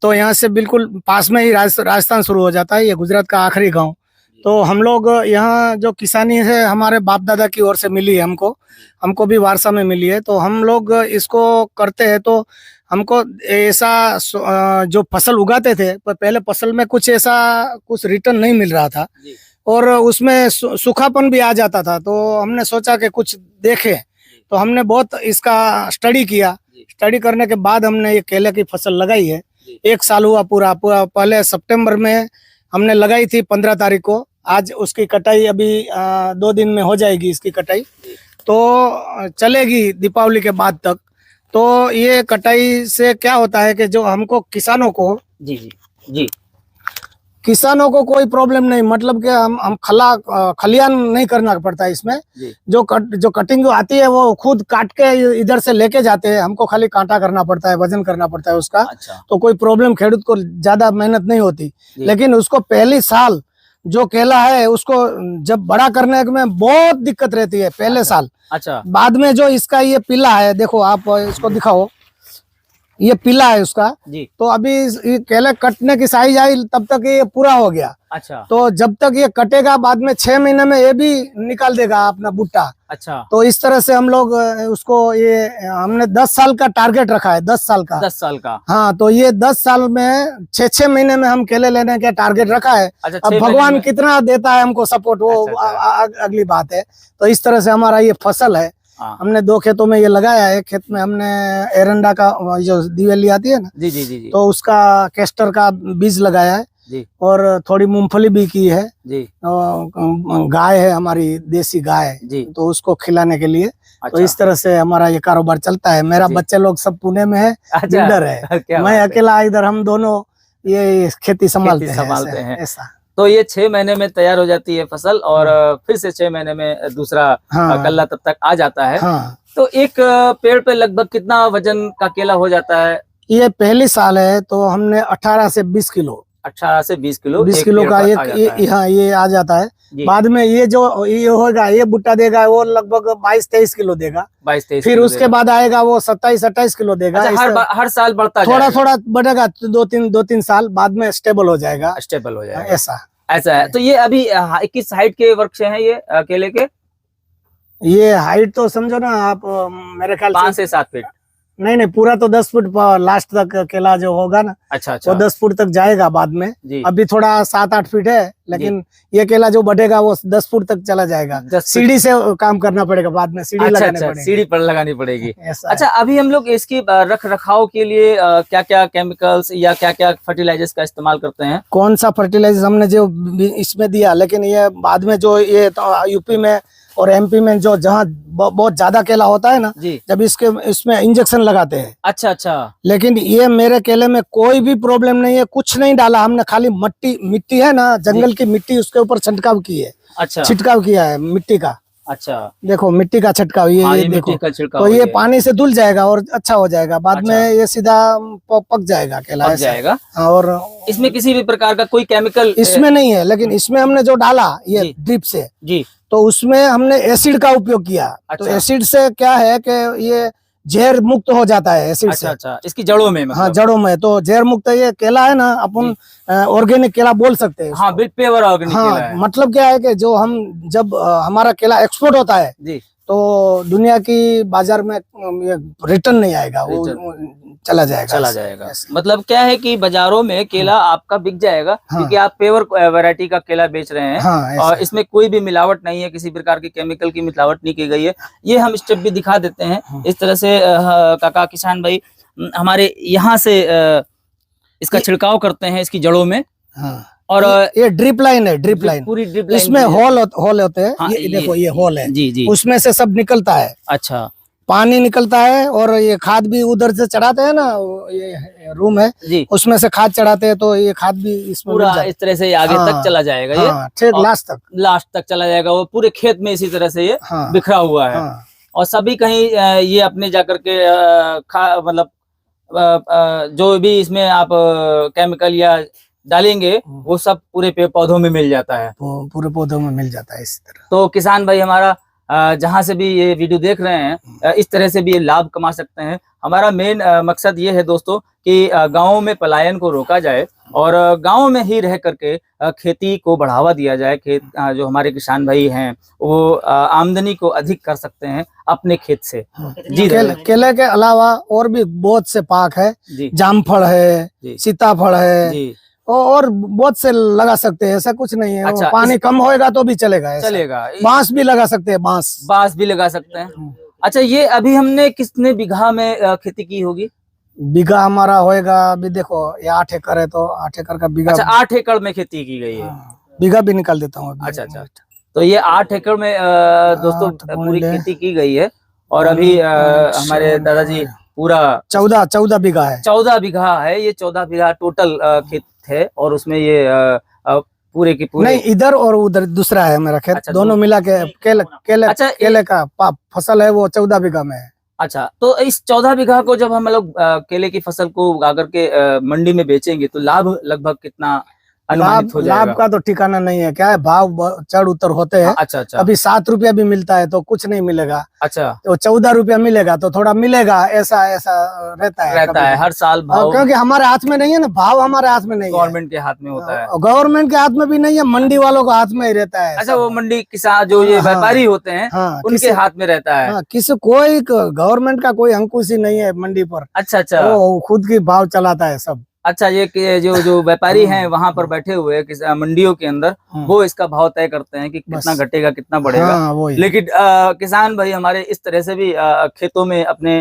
तो यहाँ से बिल्कुल पास में ही राजस्थान शुरू हो जाता है, ये गुजरात का आखिरी गांव। तो हम लोग यहाँ जो किसानी है हमारे बाप दादा की ओर से मिली है, हमको भी वारसा में मिली है। तो हम लोग इसको करते हैं। तो हमको ऐसा जो फसल उगाते थे पर पहले फसल में कुछ ऐसा कुछ रिटर्न नहीं मिल रहा था और उसमें सूखापन भी आ जाता था। तो हमने सोचा कि कुछ देखें, तो हमने बहुत इसका स्टडी किया। स्टडी करने के बाद हमने ये केले की फसल लगाई है। 1 साल हुआ पूरा पहले सितंबर में हमने लगाई थी 15 तारीख को। आज उसकी कटाई अभी 2 दिन में हो जाएगी इसकी कटाई, तो चलेगी दीपावली के बाद तक। तो ये कटाई से क्या होता है कि जो हमको किसानों को जी किसानों को कोई प्रॉब्लम नहीं, मतलब कि हम खलियान नहीं करना पड़ता है इसमें। जो कटिंग आती है वो खुद काट के इधर से लेके जाते हैं, हमको खाली कांटा करना पड़ता है, वजन करना पड़ता है उसका। अच्छा। तो कोई प्रॉब्लम खेडूत को ज्यादा मेहनत नहीं होती। लेकिन उसको पहली साल जो केला है उसको जब बड़ा करने में बहुत दिक्कत रहती है पहले साल। अच्छा। बाद में जो इसका ये पीला है, देखो आप इसको दिखाओ, ये पीला है उसका जी। तो अभी ये केले कटने की साइज आई तब तक ये पूरा हो गया। अच्छा। तो जब तक ये कटेगा बाद में 6 महीने में ये भी निकाल देगा अपना बूटा। अच्छा। तो इस तरह से हम लोग उसको ये हमने 10 साल का टारगेट रखा है, 10 साल का। 10 साल का। हाँ, तो ये 10 साल में 6 महीने में हम केले लेने का टारगेट रखा है। अच्छा, अब भगवान कितना देता है हमको सपोर्ट वो अगली बात है। तो इस तरह से हमारा ये फसल है। हमने 2 खेतों में ये लगाया है। खेत में हमने एरंडा का जो दिवेली आती है ना, जी। तो उसका कैस्टर का बीज लगाया है जी। और थोड़ी मूंगफली भी की है जी। गाय है हमारी, देसी गाय जी। तो उसको खिलाने के लिए। अच्छा। तो इस तरह से हमारा ये कारोबार चलता है। मेरा बच्चे लोग सब पुणे में है, बिल्डर है, मैं अकेला इधर, हम दोनों ये खेती संभालते हैं ऐसा। तो ये 6 महीने में तैयार हो जाती है फसल और फिर से 6 महीने में दूसरा कल्ला तब तक आ जाता है। तो एक पेड़ पे लगभग कितना वजन का केला हो जाता है? ये पहली साल है तो हमने 18 से 20 किलो 18 से 20 किलो 20 किलो का ये आ जाता है। बाद में ये जो ये होगा, ये बूटा देगा वो लगभग 22-23 किलो देगा। 22-23 फिर उसके बाद आएगा वो 27-28 किलो देगा। अच्छा, हर साल बढ़ता थोड़ा बढ़ेगा। 2-3 साल बाद में स्टेबल हो जाएगा ऐसा है। तो ये अभी किस हाइट के वृक्ष हैं ये केले के? ये हाइट तो समझो ना आप, मेरे ख्याल 5 से 7 फीट। नहीं, पूरा तो 10 फुट लास्ट तक केला जो होगा ना। अच्छा। वो 10 फुट तक जाएगा बाद में। अभी थोड़ा 7-8 फीट है, लेकिन ये केला जो बढ़ेगा वो 10 फुट तक चला जाएगा। सीढ़ी से काम करना पड़ेगा, बाद में सीढ़ी लगानी पड़ेगी। सीढ़ी पर लगानी पड़ेगी। अच्छा, अभी हम लोग इसकी रख रखाव के लिए क्या क्या केमिकल्स या क्या क्या फर्टिलाइजर्स का इस्तेमाल करते हैं? कौन सा फर्टिलाइजर हमने जो इसमें दिया, लेकिन ये बाद में जो ये यूपी में और एमपी में जो जहाँ बहुत ज्यादा केला होता है ना, जब इसमें इंजेक्शन लगाते हैं। अच्छा। लेकिन ये मेरे केले में कोई भी प्रॉब्लम नहीं है, कुछ नहीं डाला हमने, खाली मिट्टी है ना, जंगल की मिट्टी, उसके ऊपर छिड़काव की है। अच्छा। छिड़काव किया है मिट्टी का। अच्छा, देखो मिट्टी का छिड़काव, ये देखो तो ये पानी से धुल जाएगा और अच्छा हो जाएगा। बाद में ये सीधा पक जाएगा केला, पक जाएगा। और इसमें किसी भी प्रकार का कोई केमिकल इसमें नहीं है, लेकिन इसमें हमने जो डाला ये ड्रिप से तो उसमें हमने एसिड का उपयोग किया। तो एसिड से क्या है कि ये जहर मुक्त हो जाता है एसिड से। अच्छा, इसकी जड़ों में मतलब? हाँ, जड़ों में तो जहर मुक्त ये केला है ना, अपन ऑर्गेनिक केला बोल सकते हैं। हाँ, प्योर ऑर्गेनिक केला है। मतलब क्या है कि जो हम जब हमारा केला एक्सपोर्ट होता है तो दुनिया की बाजार में रिटर्न नहीं आएगा, वो चला जाएगा। मतलब क्या है कि बाजारों में केला आपका बिक जाएगा, क्योंकि आप प्योर वैरायटी का केला बेच रहे हैं। और इसमें कोई भी मिलावट नहीं है, किसी प्रकार की केमिकल की मिलावट नहीं की गई है। ये हम स्टेप भी दिखा देते हैं इस तरह से। काका किसान भाई हमारे यहाँ से इसका छिड़काव करते हैं इसकी जड़ों में। और ये ड्रिप लाइन है, ड्रिप लाइन, पूरी ड्रिप लाइन। इसमें होल होते हैं। ये देखो ये होल है जी, उसमें से सब निकलता है। अच्छा, पानी निकलता है और ये खाद भी उधर से चढ़ाते हैं ना, ये रूम है जी, उसमें से खाद चढ़ाते हैं। तो ये खाद भी इसमें पूरा इस तरह से आगे तक चला जाएगा। ये ठीक लास्ट तक चला जाएगा। वो पूरे खेत में इसी तरह से ये बिखरा हुआ है। और सभी कहीं ये अपने जाकर के मतलब जो भी इसमें आप केमिकल या डालेंगे वो सब पूरे पेड़ पौधों में मिल जाता है। पूरे पौधों में मिल जाता है इस तरह। तो किसान भाई हमारा जहां से भी ये वीडियो देख रहे हैं इस तरह से भी ये लाभ कमा सकते हैं। हमारा मेन मकसद ये है दोस्तों कि गाँव में पलायन को रोका जाए और गाँव में ही रह करके खेती को बढ़ावा दिया जाए। जो हमारे किसान भाई हैं वो आमदनी को अधिक कर सकते हैं अपने खेत से। जी केले के अलावा और भी बहुत से पाक है, जामफल है, सीताफल है, और बहुत से लगा सकते हैं, ऐसा कुछ नहीं है। अच्छा, पानी कम होएगा तो भी चलेगा, बांस भी लगा सकते हैं, बांस भी लगा सकते हैं। अच्छा, ये अभी हमने कितने बीघा में खेती की होगी? बीघा हमारा होएगा अभी देखो, ये 8 एकड़ है तो 8 एकड़ का बीघा। अच्छा, 8 एकड़ में खेती की गई है। बीघा भी निकाल देता हूँ। अच्छा, तो ये 8 एकड़ में दोस्तों पूरी खेती की गई है और अभी हमारे दादाजी पूरा 14 बीघा है। 14 बीघा है, ये 14 बीघा टोटल खेत है और उसमें ये पूरे की पूरे नहीं, इधर और उधर दूसरा है मेरा खेत। अच्छा, दोनों मिला के केले का फसल है, वो 14 बीघा में है। अच्छा, तो इस 14 बीघा को जब हम लोग केले की फसल को उगा करके मंडी में बेचेंगे तो लाभ लगभग कितना अनुमानित हो जाएगा? लाभ का तो ठिकाना नहीं है, क्या है भाव चढ़ उतर होते हैं। अच्छा, अभी 7 रुपया भी मिलता है तो कुछ नहीं मिलेगा। अच्छा, तो 14 रुपया मिलेगा तो थोड़ा मिलेगा, ऐसा रहता है हर साल भाव। क्योंकि हमारे हाथ में नहीं है ना, भाव हमारे हाथ में नहीं है, गवर्नमेंट के हाथ में होता है। गवर्नमेंट के हाथ में भी नहीं है, मंडी वालों के हाथ में ही रहता है। अच्छा, वो मंडी किसान जो ये व्यापारी होते हैं उनके हाथ में रहता है। किसी कोई गवर्नमेंट का कोई अंकुश ही नहीं है मंडी पर। अच्छा, वो खुद की भाव चलाता है सब। अच्छा, ये जो व्यापारी हैं वहां पर बैठे हुए मंडियों के अंदर वो इसका भाव तय करते हैं कि कितना घटेगा कितना बढ़ेगा। लेकिन किसान भाई हमारे इस तरह से भी खेतों में अपने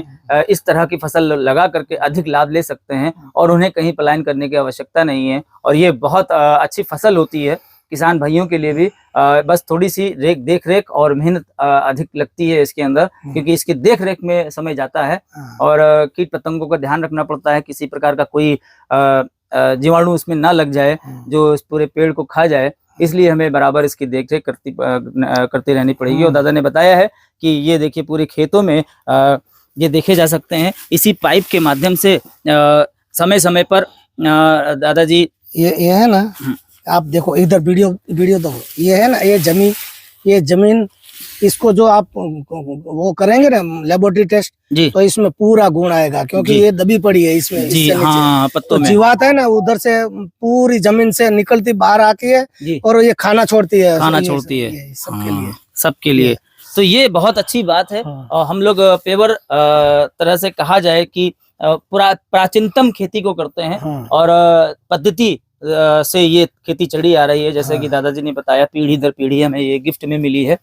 इस तरह की फसल लगा करके अधिक लाभ ले सकते हैं और उन्हें कहीं पलायन करने की आवश्यकता नहीं है। और ये बहुत अच्छी फसल होती है किसान भाइयों के लिए भी। बस थोड़ी सी देख रेख और मेहनत अधिक लगती है इसके अंदर, क्योंकि इसकी देख रेख में समय जाता है और कीट पतंगों का ध्यान रखना पड़ता है, किसी प्रकार का कोई जीवाणु उसमें ना लग जाए जो इस पूरे पेड़ को खा जाए। इसलिए हमें बराबर इसकी देख रेख करती रहनी पड़ेगी। और दादा ने बताया है कि ये देखिए पूरे खेतों में ये देखे जा सकते हैं इसी पाइप के माध्यम से समय समय पर दादाजी ये है ना, आप देखो इधर वीडियो दो, ये है ना, ये जमीन इसको जो आप वो करेंगे ना लेबोरेटरी टेस्ट जी, तो इसमें पूरा गुण आएगा, क्योंकि ये दबी पड़ी है इसमें जी। हाँ, पत्तों में जीवात है ना, उधर से पूरी जमीन से निकलती बाहर आती है और ये खाना छोड़ती है सबके लिए। तो ये बहुत अच्छी बात है। और हम लोग पेवर तरह से कहा जाए कि प्राचीनतम खेती को करते हैं और पद्धति से ये खेती चढ़ी आ रही है। जैसे कि दादाजी ने बताया, पीढ़ी दर पीढ़ी हमें ये गिफ्ट में मिली है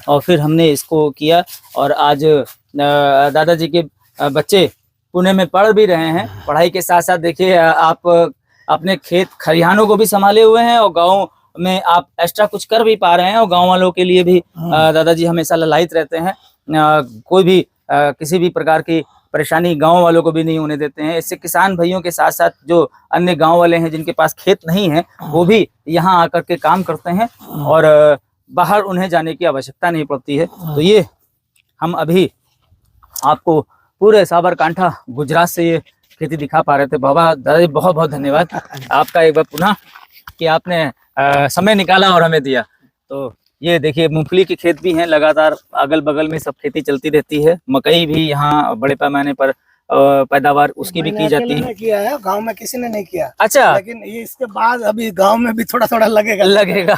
और फिर हमने इसको किया और आज दादाजी के बच्चे पुणे में पढ़ भी रहे हैं। पढ़ाई के साथ साथ देखिए आप अपने खेत खलिहानों को भी संभाले हुए हैं और गाँव में आप एक्स्ट्रा कुछ कर भी पा रहे हैं और गाँव वालों के लिए भी दादाजी हमेशा ललायित रहते हैं। कोई भी किसी भी प्रकार की परेशानी गांव वालों को भी नहीं होने देते हैं। इससे किसान भाइयों के साथ साथ जो अन्य गांव वाले हैं जिनके पास खेत नहीं है वो भी यहाँ आकर के काम करते हैं और बाहर उन्हें जाने की आवश्यकता नहीं पड़ती है। तो ये हम अभी आपको पूरे साबरकांठा गुजरात से ये खेती दिखा पा रहे थे। बाबा दादाजी बहुत बहुत धन्यवाद आपका एक बार पुनः कि आपने समय निकाला और हमें दिया। तो ये देखिए मूंगफली के खेत भी हैं, लगातार अगल बगल में सब खेती चलती रहती है। मकई भी यहाँ बड़े पैमाने पर पैदावार उसकी भी की जाती है। किया है गांव में, किसी ने नहीं किया। अच्छा, लेकिन ये इसके बाद अभी गांव में भी थोड़ा थोड़ा लगेगा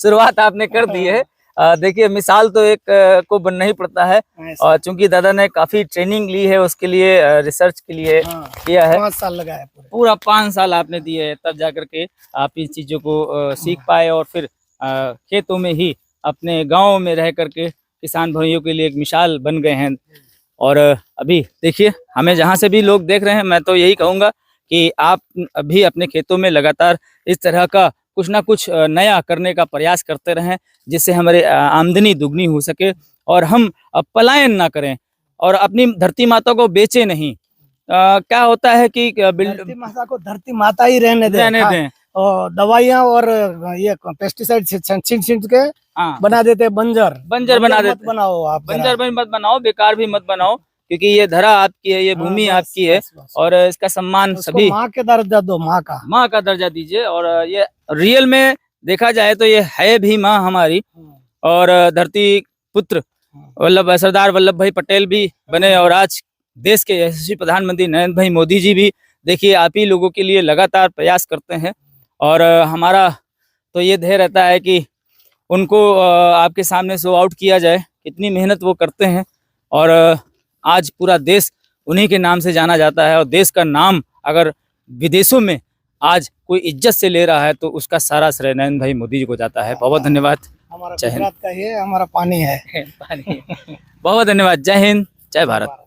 शुरुआत आपने कर दी है। देखिए मिसाल तो एक को बनना ही पड़ता है और चूंकि दादा ने काफी ट्रेनिंग ली है उसके लिए, रिसर्च के लिए किया है। 5 साल लगाया, पूरा 5 साल आपने दिए है, तब जाकर के आप इन चीजों को सीख पाए और फिर खेतों में ही अपने गांव में रह करके किसान भाइयों के लिए एक मिसाल बन गए हैं। और अभी देखिए हमें जहां से भी लोग देख रहे हैं, मैं तो यही कहूंगा कि आप भी अपने खेतों में लगातार इस तरह का कुछ ना कुछ नया करने का प्रयास करते रहें, जिससे हमारे आमदनी दुगनी हो सके और हम पलायन ना करें और अपनी धरती माता को बेचे नहीं। क्या होता है कि धरती माता को धरती माता ही रहने दें और दवाइयाँ और ये पेस्टिसाइड छींट के बना देते, बंजर बना देते। बनाओ आप, बंजर भी मत बनाओ, बेकार भी मत बनाओ, क्योंकि ये धरा आपकी है, ये भूमि आपकी है और इसका सम्मान सभी माँ के दर्जा दो, माँ का दर्जा दीजिए। और ये रियल में देखा जाए तो ये है भी माँ हमारी और धरती पुत्र सरदार वल्लभ भाई पटेल भी बने और आज देश के यशस्वी प्रधानमंत्री नरेंद्र भाई मोदी जी भी देखिए आप ही लोगों के लिए लगातार प्रयास करते हैं। और हमारा तो ये ध्येय रहता है कि उनको आपके सामने शो आउट किया जाए, कितनी मेहनत वो करते हैं। और आज पूरा देश उन्हीं के नाम से जाना जाता है और देश का नाम अगर विदेशों में आज कोई इज्जत से ले रहा है तो उसका सारा श्रेय नरेंद्र भाई मोदी जी को जाता है। बहुत धन्यवाद। हमारा गुजरात का ये हमारा पानी है। पानी बहुत धन्यवाद। जय हिंद, जय भारत।